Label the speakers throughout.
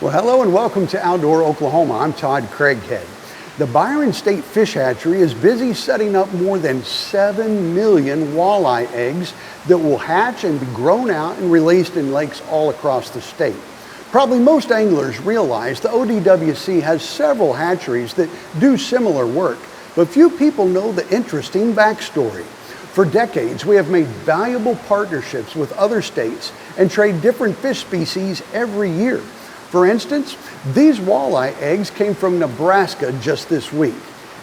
Speaker 1: Well, hello and welcome to Outdoor Oklahoma. I'm Todd Craighead. The Byron State Fish Hatchery is busy setting up more than 7 million walleye eggs that will hatch and be grown out and released in lakes all across the state. Probably most anglers realize the ODWC has several hatcheries that do similar work, but few people know the interesting backstory. For decades, we have made valuable partnerships with other states and trade different fish species every year. For instance, these walleye eggs came from Nebraska just this week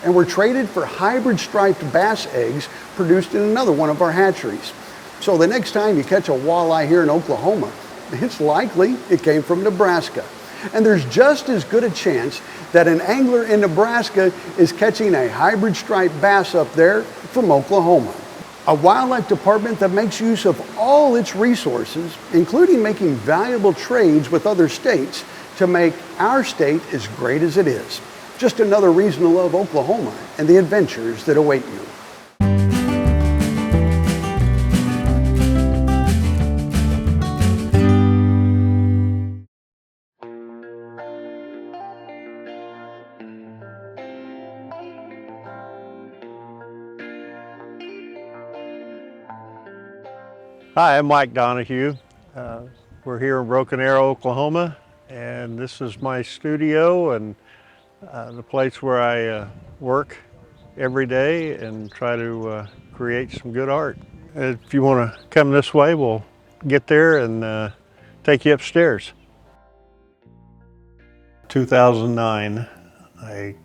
Speaker 1: and were traded for hybrid striped bass eggs produced in another one of our hatcheries. So the next time you catch a walleye here in Oklahoma, it's likely it came from Nebraska. And there's just as good a chance that an angler in Nebraska is catching a hybrid striped bass up there from Oklahoma. A wildlife department that makes use of all its resources, including making valuable trades with other states to make our state as great as it is. Just another reason to love Oklahoma and the adventures that await you.
Speaker 2: Hi, I'm Mike Donahue. We're here in Broken Arrow, Oklahoma, and this is my studio and the place where I work every day and try to create some good art. If you want to come this way, we'll get there and take you upstairs. 2009, I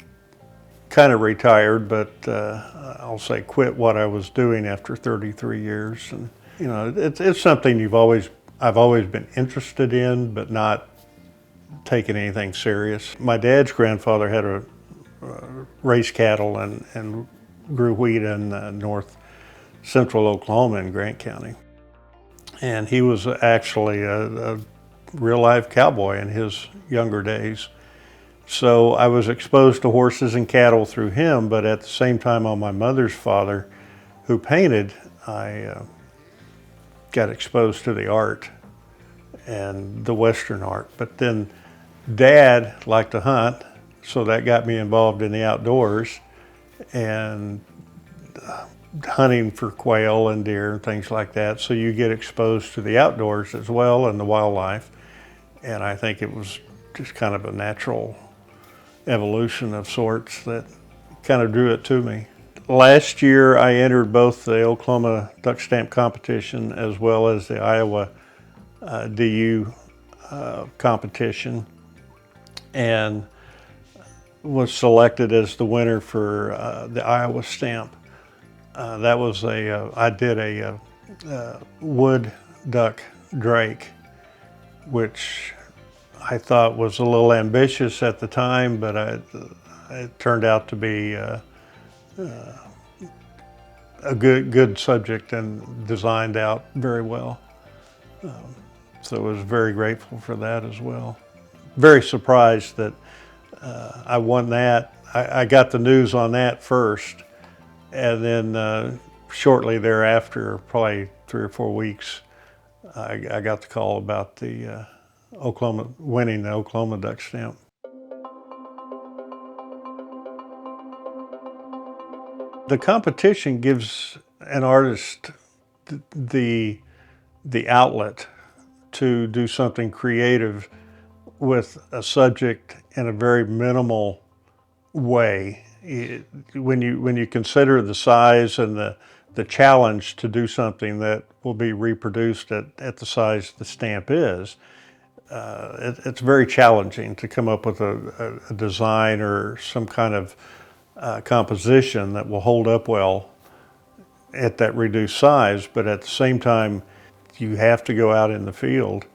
Speaker 2: kind of retired, but I'll say quit what I was doing after 33 years. And you know, it's something I've always been interested in, but not taken anything serious. My dad's grandfather had raised cattle and grew wheat in north central Oklahoma in Grant County. And he was actually a real live cowboy in his younger days. So I was exposed to horses and cattle through him, but at the same time on my mother's father, who painted, I got exposed to the art and the Western art. But then Dad liked to hunt, so that got me involved in the outdoors and hunting for quail and deer and things like that. So you get exposed to the outdoors as well and the wildlife. And I think it was just kind of a natural evolution of sorts that kind of drew it to me. Last year, I entered both the Oklahoma duck stamp competition as well as the Iowa DU competition, and was selected as the winner for the Iowa stamp. That was I did a wood duck drake, which I thought was a little ambitious at the time, but it turned out to be a good subject and designed out very well. So I was very grateful for that as well. Very surprised that I won that. I got the news on that first, and then shortly thereafter, probably 3 or 4 weeks, I got the call about the winning the Oklahoma duck stamp. The competition gives an artist the outlet to do something creative with a subject in a very minimal way. When you consider the size and the challenge to do something that will be reproduced at the size the stamp is, it's very challenging to come up with a design or some kind of composition that will hold up well at that reduced size. But at the same time, you have to go out in the field.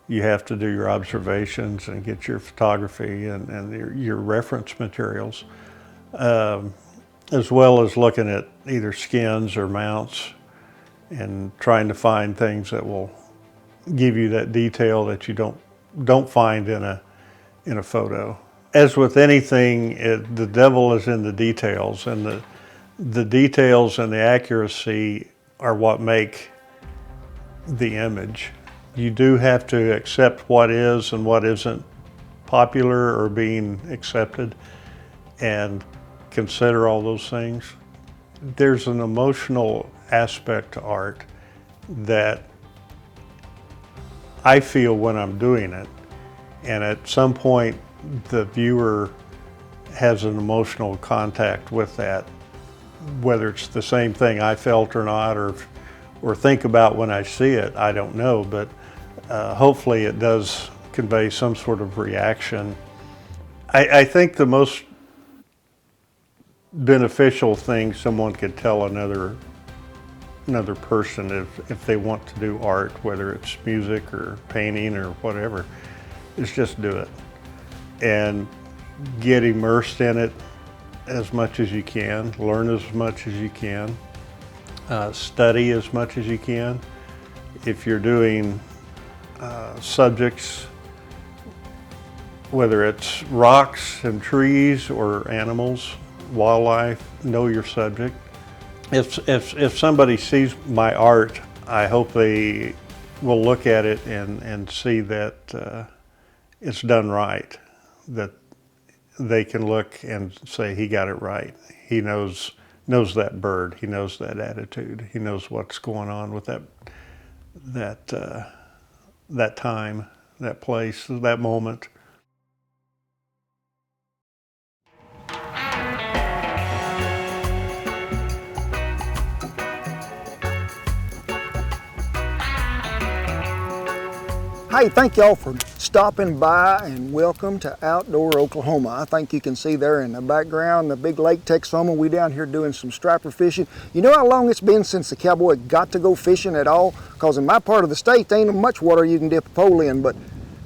Speaker 2: You have to do your observations and get your photography and your reference materials, as well as looking at either skins or mounts and trying to find things that will give you that detail that you don't find in a photo. As with anything, the devil is in the details, and the details and the accuracy are what make the image. You do have to accept what is and what isn't popular or being accepted, and consider all those things. There's an emotional aspect to art that I feel when I'm doing it, and at some point the viewer has an emotional contact with that, whether it's the same thing I felt or not, or think about when I see it, I don't know, but hopefully it does convey some sort of reaction. I think the most beneficial thing someone could tell another person if they want to do art, whether it's music or painting or whatever, is just do it and get immersed in it as much as you can, learn as much as you can, study as much as you can. If you're doing subjects, whether it's rocks and trees or animals, wildlife, know your subject. If somebody sees my art, I hope they will look at it and see that it's done right, that they can look and say, he got it right. He knows that bird, he knows that attitude, he knows what's going on with that time, that place, that moment.
Speaker 3: Hey, thank y'all for stopping by and welcome to Outdoor Oklahoma. I think you can see there in the background the big Lake Texoma. We down here doing some striper fishing. You know how long it's been since the cowboy got to go fishing at all? Because in my part of the state, there ain't much water you can dip a pole in, but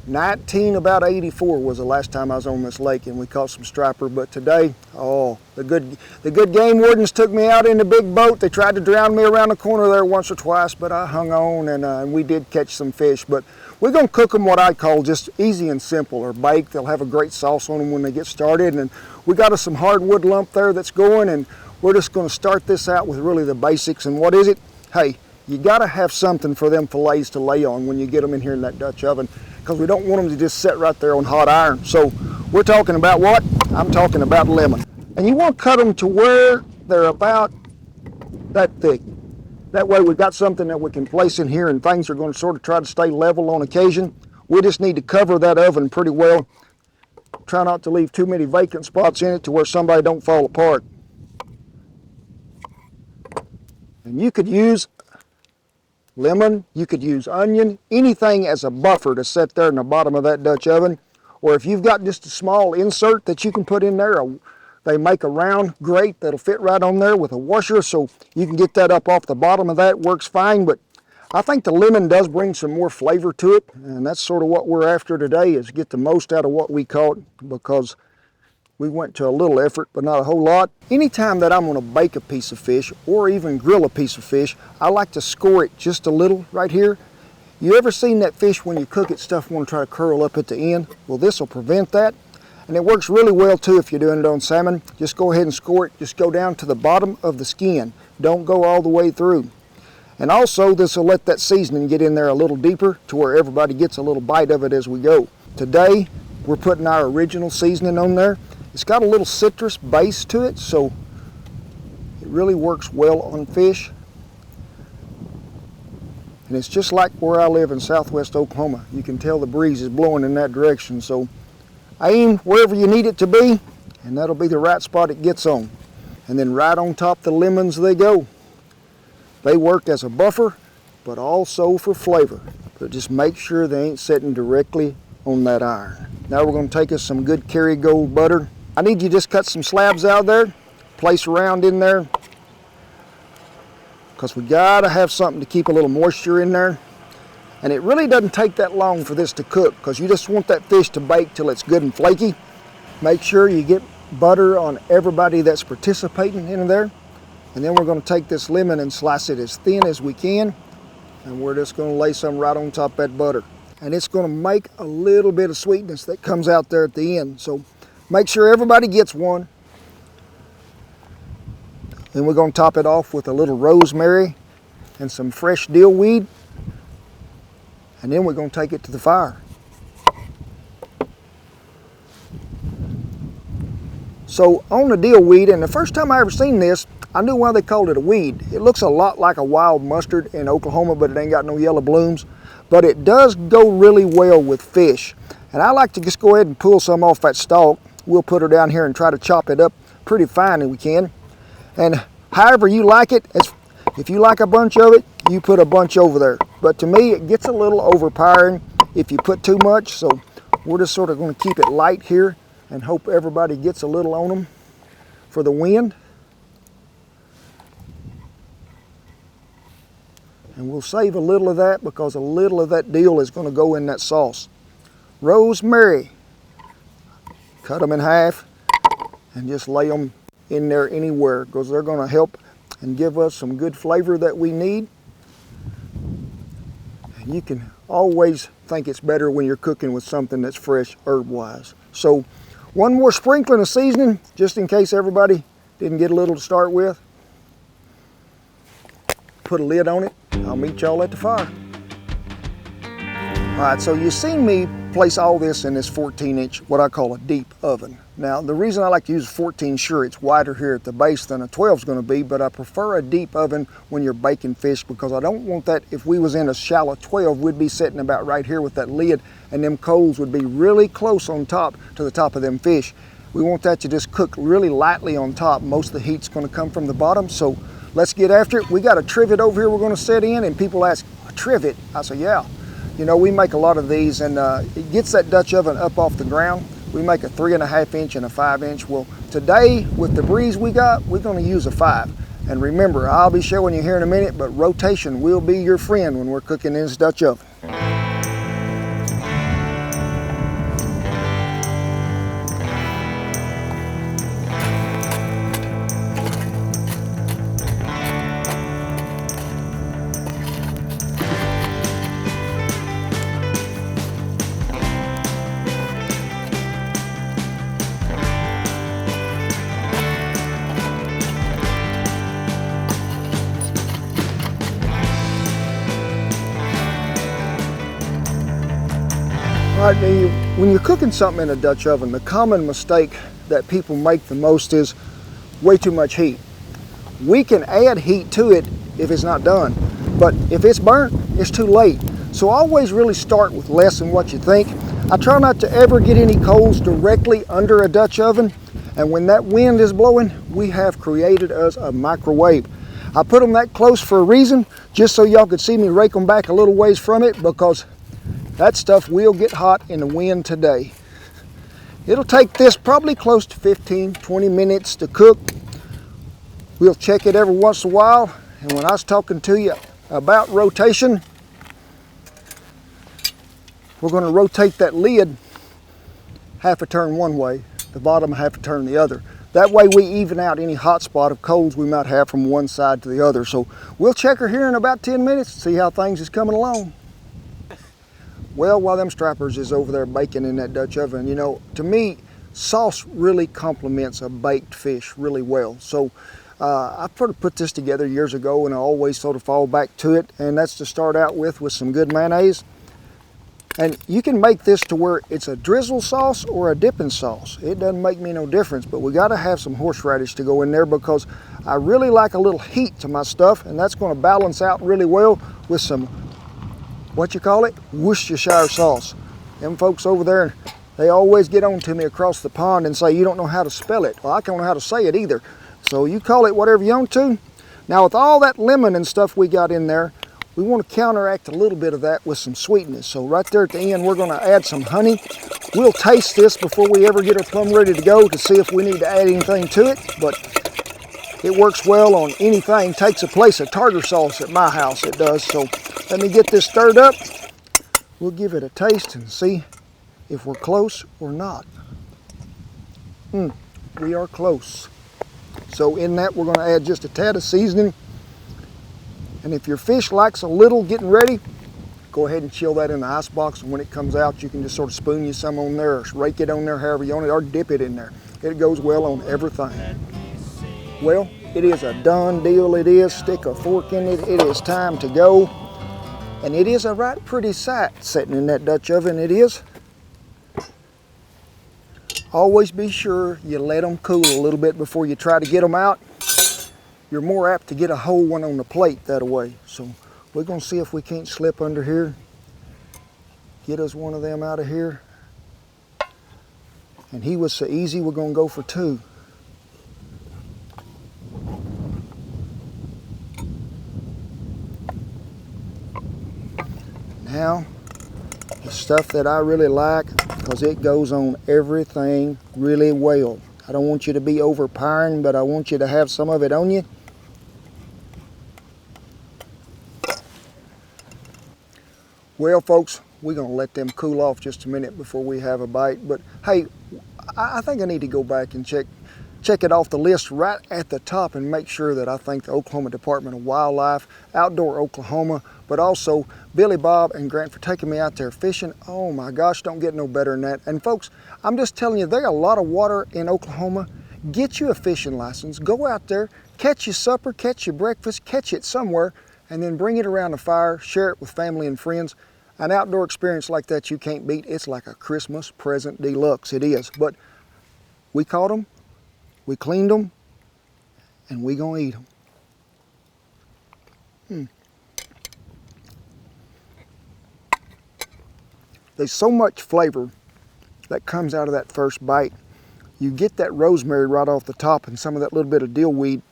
Speaker 3: 1984 was the last time I was on this lake and we caught some striper. But today, oh, the good game wardens took me out in the big boat. They tried to drown me around the corner there once or twice, but I hung on and we did catch some fish. But we're gonna cook them what I call just easy and simple, or bake. They'll have a great sauce on them when they get started. And we got us some hardwood lump there that's going, and we're just gonna start this out with really the basics. And what is it? Hey, you gotta have something for them fillets to lay on when you get them in here in that Dutch oven, because we don't want them to just sit right there on hot iron. So we're talking about what? I'm talking about lemon. And you want to cut them to where they're about that thick. That way we've got something that we can place in here and things are going to sort of try to stay level on occasion. We just need to cover that oven pretty well. Try not to leave too many vacant spots in it to where somebody don't fall apart. And you could use lemon, you could use onion, anything as a buffer to set there in the bottom of that Dutch oven. Or if you've got just a small insert that you can put in there, they make a round grate that'll fit right on there with a washer, so you can get that up off the bottom of that. Works fine. But I think the lemon does bring some more flavor to it, and that's sort of what we're after today, is get the most out of what we caught, because we went to a little effort, but not a whole lot. Anytime that I'm gonna bake a piece of fish or even grill a piece of fish, I like to score it just a little right here. You ever seen that fish when you cook it, stuff wanna try to curl up at the end? Well, this will prevent that. And it works really well too if you're doing it on salmon. Just go ahead and score it. Just go down to the bottom of the skin. Don't go all the way through. And also, this will let that seasoning get in there a little deeper to where everybody gets a little bite of it as we go. Today, we're putting our original seasoning on there. It's got a little citrus base to it, so it really works well on fish. And it's just like where I live in southwest Oklahoma. You can tell the breeze is blowing in that direction, so aim wherever you need it to be, and that'll be the right spot it gets on. And then right on top the lemons they go. They work as a buffer, but also for flavor. But just make sure they ain't sitting directly on that iron. Now we're going to take us some good Kerrygold butter. I need you to just cut some slabs out there, place around in there, because we gotta have something to keep a little moisture in there. And it really doesn't take that long for this to cook, because you just want that fish to bake till it's good and flaky. Make sure you get butter on everybody that's participating in there. And then we're going to take this lemon and slice it as thin as we can. And we're just going to lay some right on top of that butter. And it's going to make a little bit of sweetness that comes out there at the end. So make sure everybody gets one. Then we're going to top it off with a little rosemary and some fresh dill weed. And then we're going to take it to the fire. So on the deal weed, and the first time I ever seen this, I knew why they called it a weed. It looks a lot like a wild mustard in Oklahoma, but it ain't got no yellow blooms. But it does go really well with fish. And I like to just go ahead and pull some off that stalk. We'll put her down here and try to chop it up pretty fine if we can. And however you like it, if you like a bunch of it, you put a bunch over there. But to me, it gets a little overpowering if you put too much. So we're just sort of going to keep it light here and hope everybody gets a little on them for the wind. And we'll save a little of that because a little of that deal is going to go in that sauce. Rosemary. Cut them in half and just lay them in there anywhere because they're going to help and give us some good flavor that we need. And you can always think it's better when you're cooking with something that's fresh herb-wise. So one more sprinkling of seasoning just in case everybody didn't get a little to start with. Put a lid on it. I'll meet y'all at the fire. All right, so you've seen me place all this in this 14-inch, what I call a deep oven. Now, the reason I like to use a 14, sure, it's wider here at the base than a 12 is going to be, but I prefer a deep oven when you're baking fish because I don't want that, if we was in a shallow 12, we'd be sitting about right here with that lid and them coals would be really close on top to the top of them fish. We want that to just cook really lightly on top. Most of the heat's going to come from the bottom, so let's get after it. We got a trivet over here we're going to set in, and people ask, a trivet? I say, yeah. You know, we make a lot of these, and it gets that Dutch oven up off the ground. We make a 3.5 inch and a 5 inch. Well, today, with the breeze we got, we're going to use a 5. And remember, I'll be showing you here in a minute, but rotation will be your friend when we're cooking in this Dutch oven. All right, when you're cooking something in a Dutch oven, the common mistake that people make the most is way too much heat. We can add heat to it if it's not done, but if it's burnt, it's too late. So always really start with less than what you think. I try not to ever get any coals directly under a Dutch oven, and when that wind is blowing, we have created us a microwave. I put them that close for a reason, just so y'all could see me rake them back a little ways from it, because that stuff will get hot in the wind today. It'll take this probably close to 15-20 minutes to cook. We'll check it every once in a while, and when I was talking to you about rotation, we're going to rotate that lid half a turn one way, the bottom half a turn the other. That way we even out any hot spot of coals we might have from one side to the other. So we'll check her here in about 10 minutes, see how things is coming along. Well, while them strappers is over there baking in that Dutch oven, you know, to me, sauce really complements a baked fish really well. So I sort of put this together years ago, and I always sort of fall back to it, and that's to start out with some good mayonnaise. And you can make this to where it's a drizzle sauce or a dipping sauce. It doesn't make me no difference, but we got to have some horseradish to go in there because I really like a little heat to my stuff, and that's going to balance out really well with some, what you call it, Worcestershire sauce. Them folks over there, they always get on to me across the pond and say, you don't know how to spell it. Well, I don't know how to say it either. So you call it whatever you want to. Now with all that lemon and stuff we got in there, we want to counteract a little bit of that with some sweetness. So right there at the end, we're going to add some honey. We'll taste this before we ever get her plumb ready to go to see if we need to add anything to it. But it works well on anything. Takes a place of tartar sauce at my house, it does. So let me get this stirred up. We'll give it a taste and see if we're close or not. We are close. So in that, we're going to add just a tad of seasoning. And if your fish likes a little getting ready, go ahead and chill that in the ice box. And when it comes out, you can just sort of spoon you some on there or rake it on there however you want it, or dip it in there. It goes well on everything. Well, it is a done deal. It is. Stick a fork in it. It is time to go. And it is a right pretty sight sitting in that Dutch oven. It is. Always be sure you let them cool a little bit before you try to get them out. You're more apt to get a whole one on the plate that way. So we're gonna see if we can't slip under here, get us one of them out of here. And he was so easy, we're gonna go for 2. Now, the stuff that I really like, because it goes on everything really well. I don't want you to be overpowering, but I want you to have some of it on you. Well, folks, we're gonna let them cool off just a minute before we have a bite. But hey, I think I need to go back and check it off the list right at the top and make sure that I thank the Oklahoma Department of Wildlife, Outdoor Oklahoma, but also Billy Bob and Grant for taking me out there fishing. Oh my gosh, don't get no better than that. And folks, I'm just telling you, there's a lot of water in Oklahoma. Get you a fishing license, go out there, catch your supper, catch your breakfast, catch it somewhere, and then bring it around the fire, share it with family and friends. An outdoor experience like that you can't beat. It's like a Christmas present deluxe, it is. But we caught them, we cleaned them, and we gonna eat them. There's so much flavor that comes out of that first bite. You get that rosemary right off the top and some of that little bit of dill weed,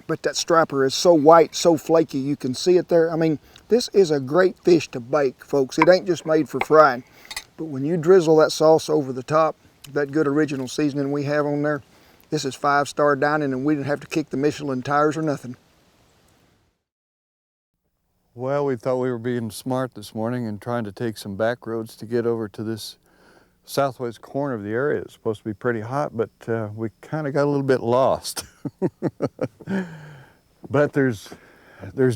Speaker 3: but that striper is so white, so flaky, you can see it there. I mean, this is a great fish to bake, folks. It ain't just made for frying. But when you drizzle that sauce over the top, that good original seasoning we have on there, this is 5-star dining, and we didn't have to kick the Michelin tires or nothing.
Speaker 4: Well, we thought we were being smart this morning and trying to take some back roads to get over to this southwest corner of the area. It's supposed to be pretty hot, but we kind of got a little bit lost. But there's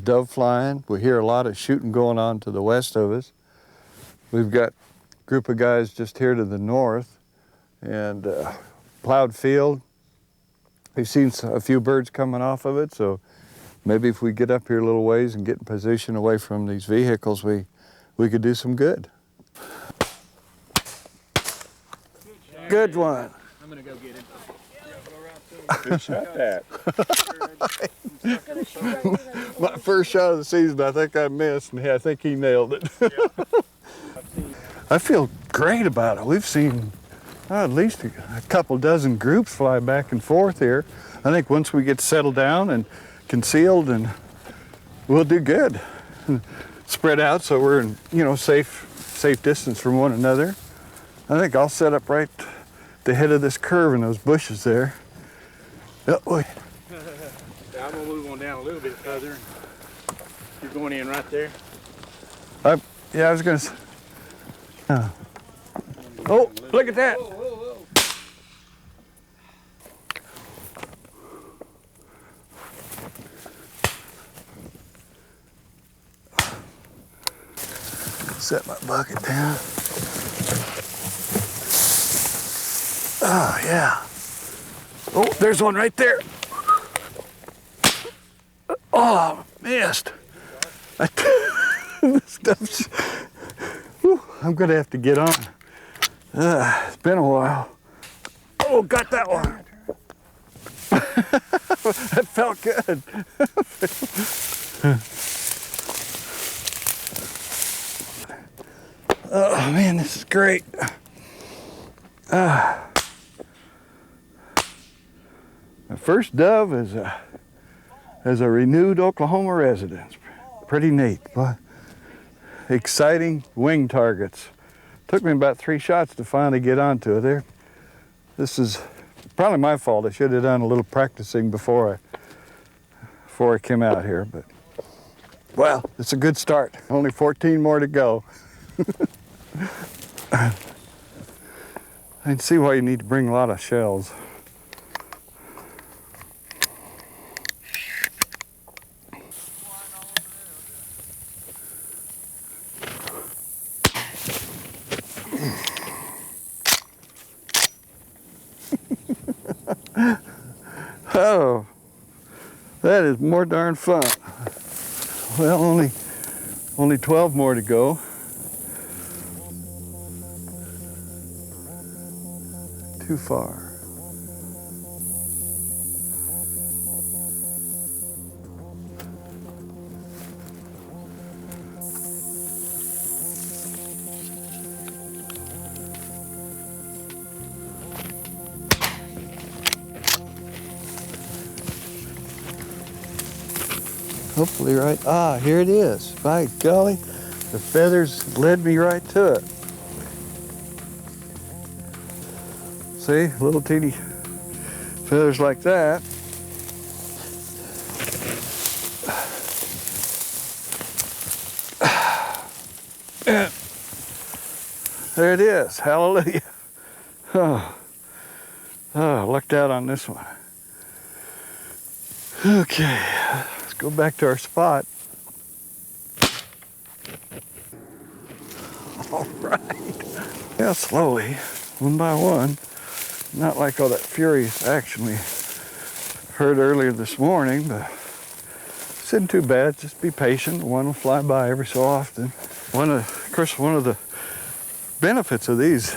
Speaker 4: dove flying. We hear a lot of shooting going on to the west of us. We've got a group of guys just here to the north, and plowed field. We've seen a few birds coming off of it, so maybe if we get up here a little ways and get in position away from these vehicles, we could do some good. Good one.
Speaker 5: I'm gonna go get him.
Speaker 4: Good shot that. My first shot of the season, I think I missed, and I think he nailed it. I feel great about it. We've seen at least a couple dozen groups fly back and forth here. I think once we get settled down and concealed, and we'll do good. Spread out so we're in, safe distance from one another. I think I'll set up right at the head of this curve in those bushes there. Oh,
Speaker 5: Yeah, I'm gonna move on down a little bit further. You're going in right there.
Speaker 4: yeah, I was gonna. Oh, look at that! Set my bucket down. Oh, yeah. Oh, there's one right there. Oh, missed. This stuff's, whew, I'm gonna have to get on. It's been a while. Oh, got that one. That felt good. Oh man, this is great. My first dove as a renewed Oklahoma resident. Pretty neat, but exciting wing targets. Took me about 3 shots to finally get onto it there. This is probably my fault. I should have done a little practicing before I came out here, but well, it's a good start. Only 14 more to go. I can see why you need to bring a lot of shells. Oh, that is more darn fun. Well, only 12 more to go. too far. Hopefully right, here it is. By golly, the feathers led me right to it. See, little teeny feathers like that. There it is, hallelujah. Oh, lucked out on this one. Okay, let's go back to our spot. All right. Yeah, slowly, one by one. Not like all that furious action we heard earlier this morning, but it's not too bad. Just be patient. One will fly by every so often. Of course, one of the benefits of these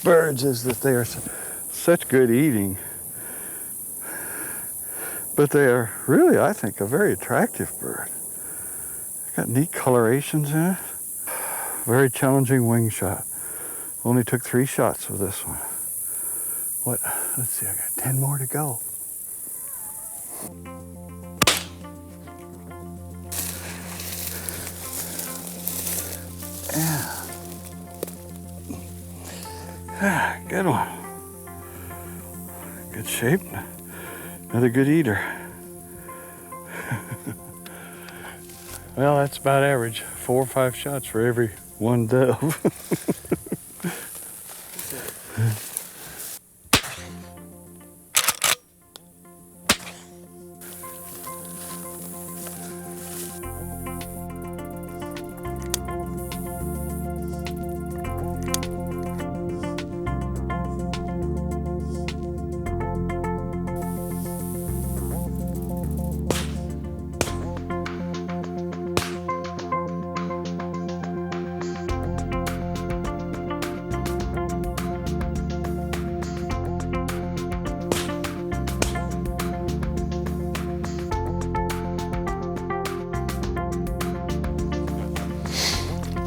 Speaker 4: birds is that they are such good eating. But they are really, I think, a very attractive bird. Got neat colorations in it. Very challenging wing shot. Only took 3 shots with this one. Let's see, I got 10 more to go. Yeah. Good one. Good shape. Another good eater. Well, that's about average. 4 or 5 shots for every one dove.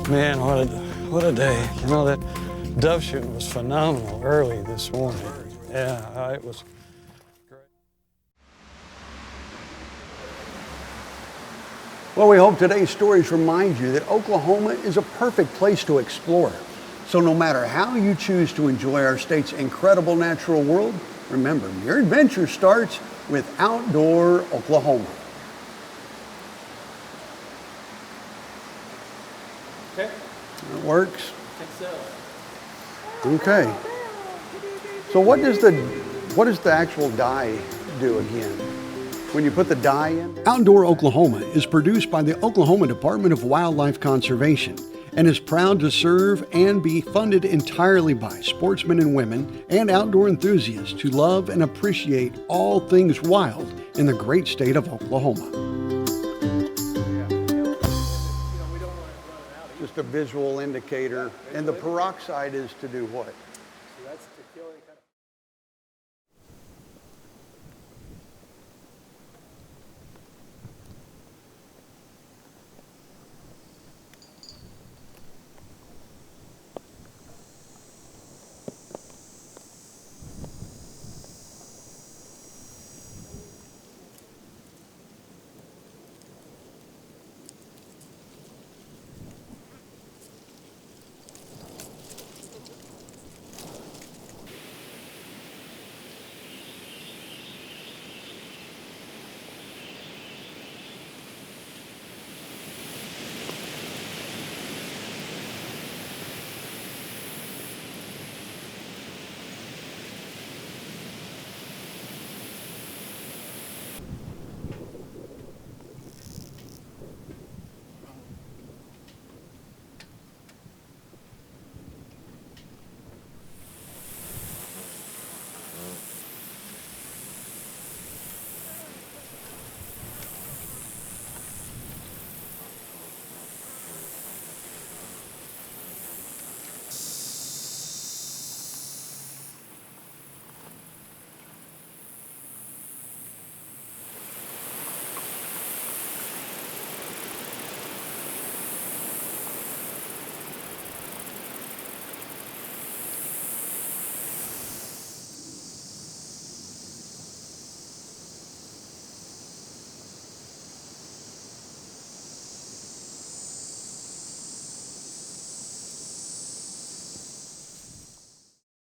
Speaker 4: Man, what a day. You know, that dove shooting was phenomenal early this morning. Yeah, it was great.
Speaker 1: Well, we hope today's stories remind you that Oklahoma is a perfect place to explore. So no matter how you choose to enjoy our state's incredible natural world, remember, your adventure starts with Outdoor Oklahoma.
Speaker 5: Okay.
Speaker 1: That works.
Speaker 5: I think so.
Speaker 1: Okay. So what does the actual dye do again? When you put the dye in? Outdoor Oklahoma is produced by the Oklahoma Department of Wildlife Conservation and is proud to serve and be funded entirely by sportsmen and women and outdoor enthusiasts who love and appreciate all things wild in the great state of Oklahoma. Just a visual indicator, and the peroxide is to do what?
Speaker 5: So that's to kill any kind of